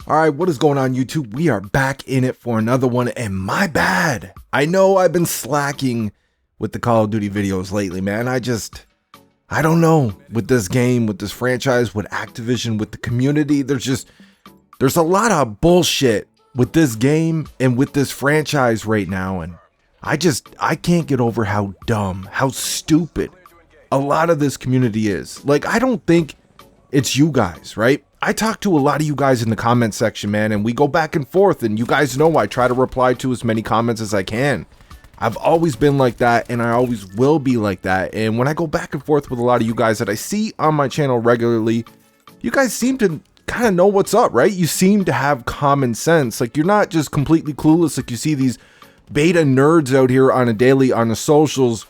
All right, what is going on, YouTube? We are back in it for another one, and my bad. I know I've been slacking with the Call of Duty videos lately, man. I don't know, with this game, with this franchise, with Activision, with the community, there's a lot of bullshit with this game and with this franchise right now, and I can't get over how dumb, how stupid a lot of this community is. Like, I don't think it's you guys, right? I talk to a lot of you guys in the comment section, man, and we go back and forth, and you guys know I try to reply to as many comments as I can. I've always been like that, and I always will be like that. And when I go back and forth with a lot of you guys that I see on my channel regularly, you guys seem to kind of know what's up, right? You seem to have common sense. Like, you're not just completely clueless. Like, you see these beta nerds out here on a daily on the socials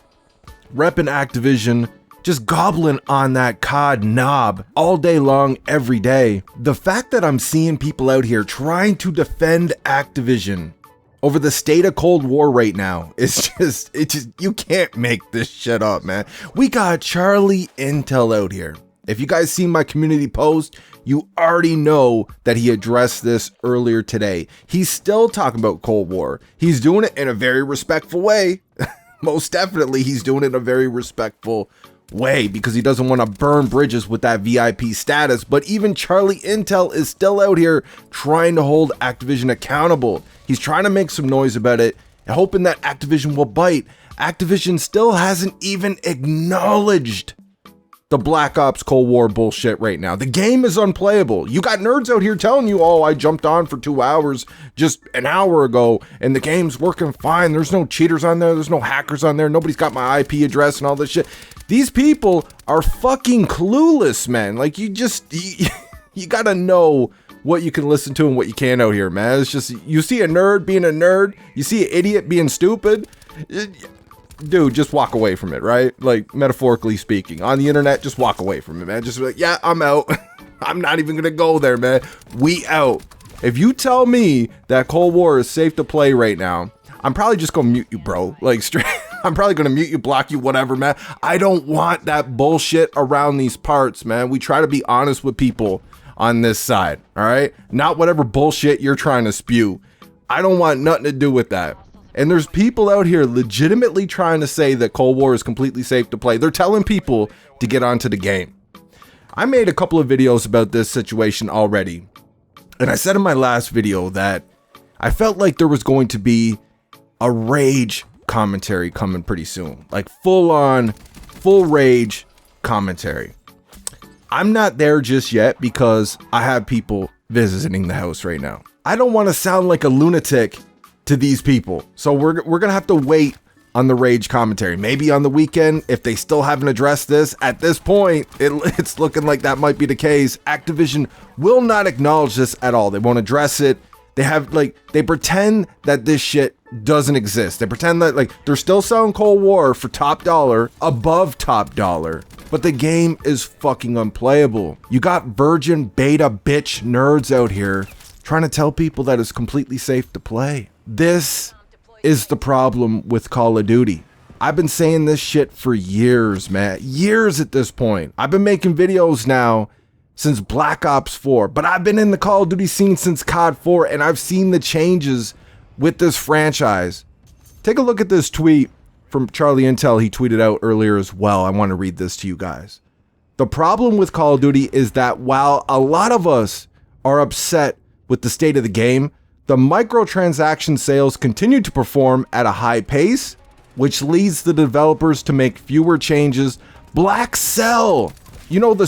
repping Activision, just gobbling on that COD knob all day long, every day. The fact that I'm seeing people out here trying to defend Activision over the state of Cold War right now is just, you can't make this shit up, man. We got Charlie Intel out here. If you guys see my community post, you already know that he addressed this earlier today. He's still talking about Cold War. He's doing it in a very respectful way. Most definitely, he's doing it in a very respectful way because he doesn't want to burn bridges with that VIP status. But even Charlie Intel is still out here trying to hold Activision accountable. He's trying to make some noise about it, hoping that Activision will bite. Activision still hasn't even acknowledged the Black Ops Cold War bullshit right now. The game is unplayable. You got nerds out here telling you, oh, I jumped on for 2 hours just an hour ago and the game's working fine. There's no cheaters on there. There's no hackers on there. Nobody's got my IP address and all this shit. These people are fucking clueless, man. Like, you gotta know what you can listen to and what you can't out here, man. It's just, you see a nerd being a nerd, you see an idiot being stupid, dude, just walk away from it, right? Like, metaphorically speaking, on the internet, just walk away from it, man. Just be like, yeah, I'm out. I'm not even gonna go there, man. We out. If you tell me that Cold War is safe to play right now, I'm probably just gonna mute you, bro. Like, straight, I'm probably gonna mute you, block you, whatever, man. I don't want that bullshit around these parts, man. We try to be honest with people on this side, all right? Not whatever bullshit you're trying to spew. I don't want nothing to do with that. And there's people out here legitimately trying to say that Cold War is completely safe to play. They're telling people to get onto the game. I made a couple of videos about this situation already. And I said in my last video that I felt like there was going to be a rage commentary coming pretty soon. Like, full rage commentary. I'm not there just yet because I have people visiting the house right now. I don't want to sound like a lunatic to these people. So we're gonna have to wait on the rage commentary. Maybe on the weekend, if they still haven't addressed this. At this point, it's looking like that might be the case. Activision will not acknowledge this at all. They won't address it. They pretend that this shit doesn't exist. They pretend that, like, they're still selling Cold War for top dollar, above top dollar, but the game is fucking unplayable. You got virgin beta bitch nerds out here trying to tell people that it's completely safe to play. This is the problem with Call of Duty. I've been saying this shit for years, man. Years at this point. I've been making videos now since Black Ops 4, but I've been in the Call of Duty scene since COD 4, and I've seen the changes with this franchise. Take a look at this tweet from Charlie Intel. He tweeted out earlier as well. I want to read this to you guys. The problem with Call of Duty is that while a lot of us are upset with the state of the game, the microtransaction sales continue to perform at a high pace, which leads the developers to make fewer changes. Black Cell, you know, the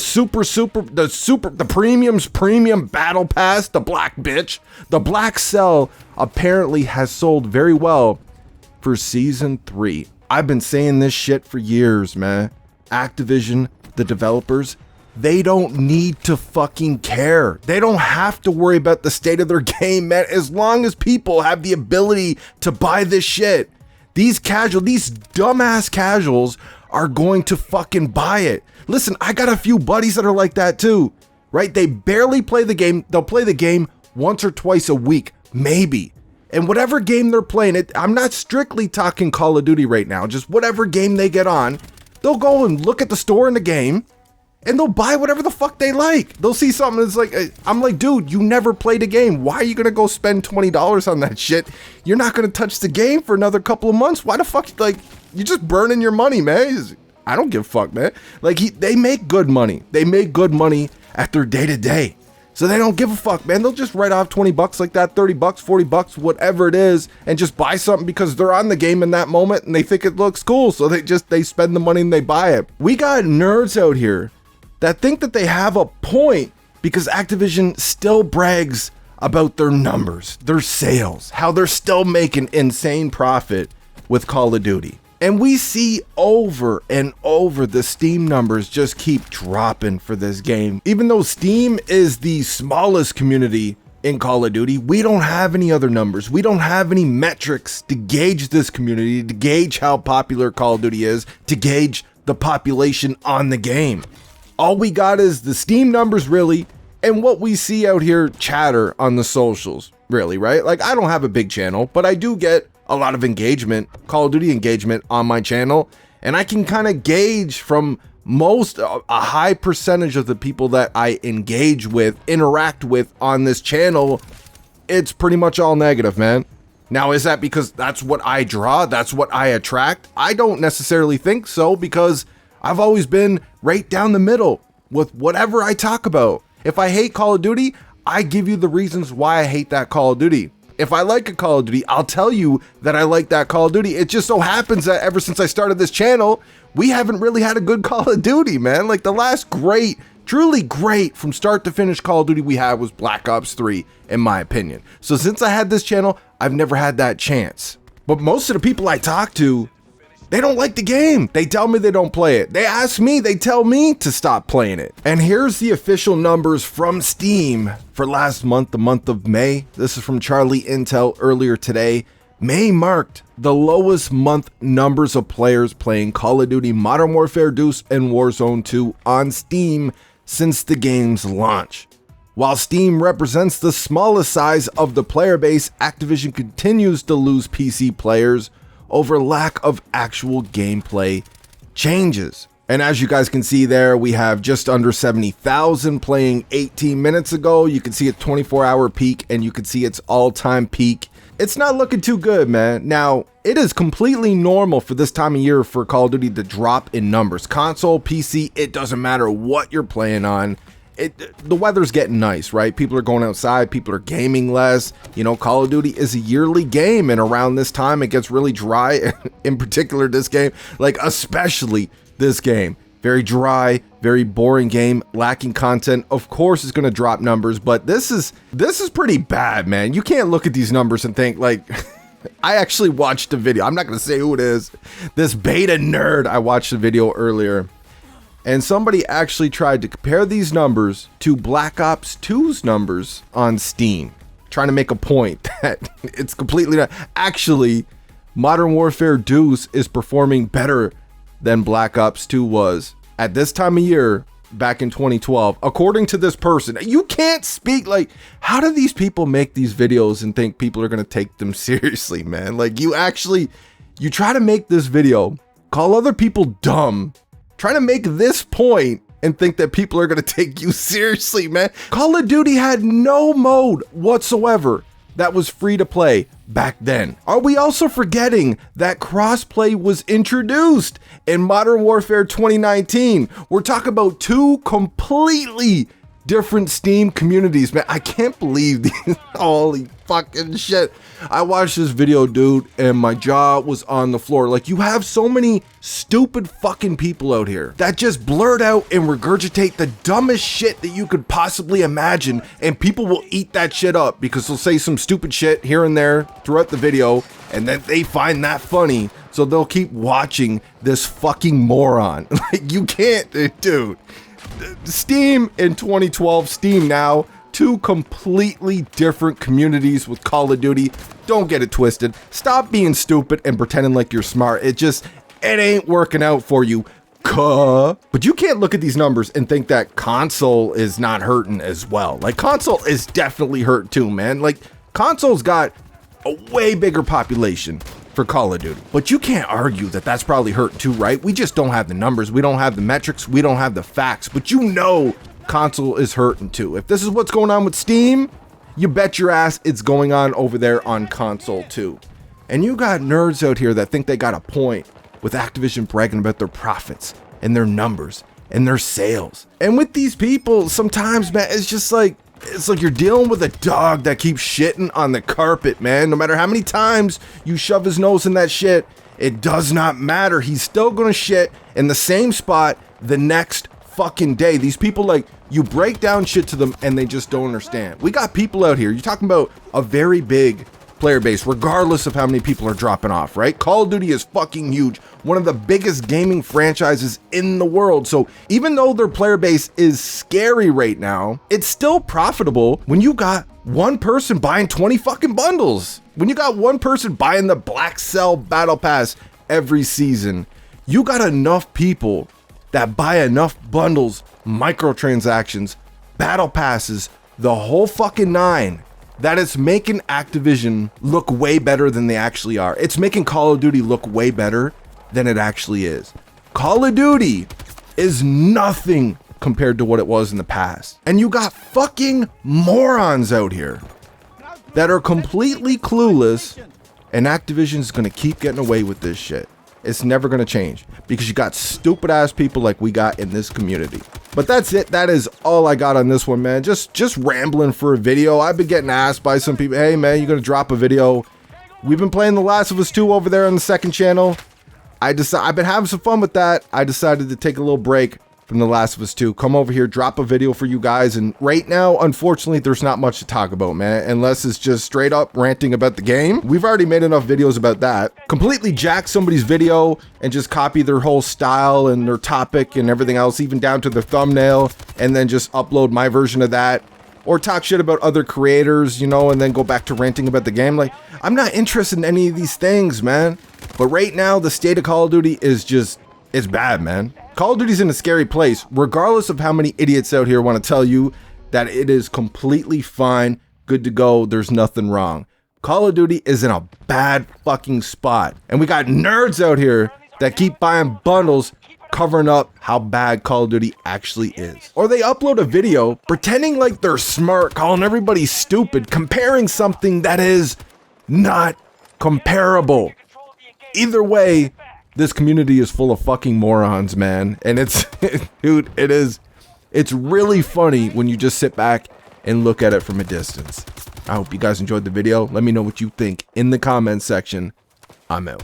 premium battle pass, the black bitch. The Black Cell apparently has sold very well for season 3. I've been saying this shit for years, man. Activision, the developers, they don't need to fucking care. They don't have to worry about the state of their game, man. As long as people have the ability to buy this shit, these dumbass casuals are going to fucking buy it. Listen, I got a few buddies that are like that too, right? They barely play the game. They'll play the game once or twice a week, maybe. And whatever game they're playing, I'm not strictly talking Call of Duty right now, just whatever game they get on, they'll go and look at the store in the game, and they'll buy whatever the fuck they like. They'll see something that's like, I'm like, dude, you never played a game. Why are you gonna go spend $20 on that shit? You're not gonna touch the game for another couple of months. Why the fuck, like, you're just burning your money, man. I don't give a fuck, man. Like, they make good money. They make good money at their day-to-day. So they don't give a fuck, man. They'll just write off 20 bucks like that, 30 bucks, 40 bucks, whatever it is, and just buy something because they're on the game in that moment and they think it looks cool. So they spend the money and they buy it. We got nerds out here that think that they have a point because Activision still brags about their numbers, their sales, how they're still making insane profit with Call of Duty. And we see over and over the Steam numbers just keep dropping for this game. Even though Steam is the smallest community in Call of Duty, we don't have any other numbers. We don't have any metrics to gauge this community, to gauge how popular Call of Duty is, to gauge the population on the game. All we got is the Steam numbers, really, and what we see out here chatter on the socials, really, right? Like, I don't have a big channel, but I do get a lot of engagement, Call of Duty engagement on my channel, and I can kind of gauge from a high percentage of the people that I engage with, interact with on this channel, it's pretty much all negative, man. Now, is that because that's what I draw? That's what I attract? I don't necessarily think so, because I've always been right down the middle with whatever I talk about. If I hate Call of Duty, I give you the reasons why I hate that Call of Duty. If I like a Call of Duty, I'll tell you that I like that Call of Duty. It just so happens that ever since I started this channel, we haven't really had a good Call of Duty, man. Like, the last great, truly great from start to finish Call of Duty we had was Black Ops 3, in my opinion. So since I had this channel, I've never had that chance. But most of the people I talk to, they don't like the game. They tell me they don't play it. They ask me, they tell me to stop playing it. And here's the official numbers from Steam for last month, the month of May. This is from Charlie Intel earlier today. May marked the lowest month numbers of players playing Call of Duty Modern Warfare Deuce and Warzone 2 on Steam since the game's launch. While Steam represents the smallest size of the player base, Activision continues to lose PC players over lack of actual gameplay changes. And as you guys can see there, we have just under 70,000 playing 18 minutes ago. You can see a 24-hour peak, and you can see its all-time peak. It's not looking too good, man. Now, it is completely normal for this time of year for Call of Duty to drop in numbers. Console, PC, it doesn't matter what you're playing on. The weather's getting nice, right? People are going outside, people are gaming less. You know, Call of Duty is a yearly game, and around this time it gets really dry. In particular, this game, like especially this game, very dry, very boring game, lacking content. Of course it's going to drop numbers, but this is pretty bad, man. You can't look at these numbers and think like I actually watched a video. I'm not going to say who it is. This beta nerd, I watched a video earlier. And somebody actually tried to compare these numbers to Black Ops 2's numbers on Steam, trying to make a point that it's completely not. Actually, Modern Warfare Deuce is performing better than Black Ops 2 was at this time of year back in 2012, according to this person. You can't speak like, how do these people make these videos and think people are going to take them seriously, man? Like, you try to make this video, call other people dumb, trying to make this point and think that people are going to take you seriously, man. Call of Duty had no mode whatsoever that was free to play back then. Are we also forgetting that crossplay was introduced in Modern Warfare 2019? We're talking about two completely different Steam communities, man. I can't believe these. Holy fucking shit. I watched this video, dude, and my jaw was on the floor. Like, you have so many stupid fucking people out here that just blurt out and regurgitate the dumbest shit that you could possibly imagine, and people will eat that shit up because they'll say some stupid shit here and there throughout the video, and then they find that funny, so they'll keep watching this fucking moron. Like, you can't, dude. Steam in 2012, Steam now, two completely different communities with Call of Duty. Don't get it twisted. Stop being stupid and pretending like you're smart. It ain't working out for you. But you can't look at these numbers and think that console is not hurting as well. Like, console is definitely hurt too, man. Like, console's got a way bigger population for Call of Duty. But you can't argue that that's probably hurting too, right? We just don't have the numbers. We don't have the metrics. We don't have the facts. But you know console is hurting too. If this is what's going on with Steam, you bet your ass it's going on over there on console too. And you got nerds out here that think they got a point with Activision bragging about their profits and their numbers and their sales. And with these people, sometimes, man, it's like you're dealing with a dog that keeps shitting on the carpet, man. No matter how many times you shove his nose in that shit, it does not matter. He's still gonna shit in the same spot the next fucking day. These people, like, you break down shit to them and they just don't understand. We got people out here, you're talking about a very big player base, regardless of how many people are dropping off, right? Call of Duty is fucking huge, one of the biggest gaming franchises in the world. So even though their player base is scary right now, it's still profitable when you got one person buying 20 fucking bundles. When you got one person buying the Black Cell Battle Pass every season, you got enough people that buy enough bundles, microtransactions, battle passes, the whole fucking nine, that it's making Activision look way better than they actually are. It's making Call of Duty look way better than it actually is. Call of Duty is nothing compared to what it was in the past. And you got fucking morons out here that are completely clueless, and Activision's gonna keep getting away with this shit. It's never gonna change because you got stupid ass people like we got in this community. But that's it. That is all I got on this one, man. Just rambling for a video. I've been getting asked by some people, hey man, you gonna drop a video? We've been playing The Last of Us 2 over there on the second channel. I've been having some fun with that. I decided to take a little break from The Last of Us 2. Come over here, drop a video for you guys. And right now, unfortunately, there's not much to talk about, man, unless it's just straight up ranting about the game. We've already made enough videos about that. Completely jack somebody's video and just copy their whole style and their topic and everything else, even down to their thumbnail, and then just upload my version of that. Or talk shit about other creators, you know, and then go back to ranting about the game. Like, I'm not interested in any of these things, man. But right now, the state of Call of Duty is just, it's bad, man. Call of Duty's in a scary place, regardless of how many idiots out here want to tell you that it is completely fine, good to go, there's nothing wrong. Call of Duty is in a bad fucking spot. And we got nerds out here that keep buying bundles, covering up how bad Call of Duty actually is. Or they upload a video pretending like they're smart, calling everybody stupid, comparing something that is not comparable. Either way, this community is full of fucking morons, man. And it's, dude, it's really funny when you just sit back and look at it from a distance. I hope you guys enjoyed the video. Let me know what you think in the comments section. I'm out.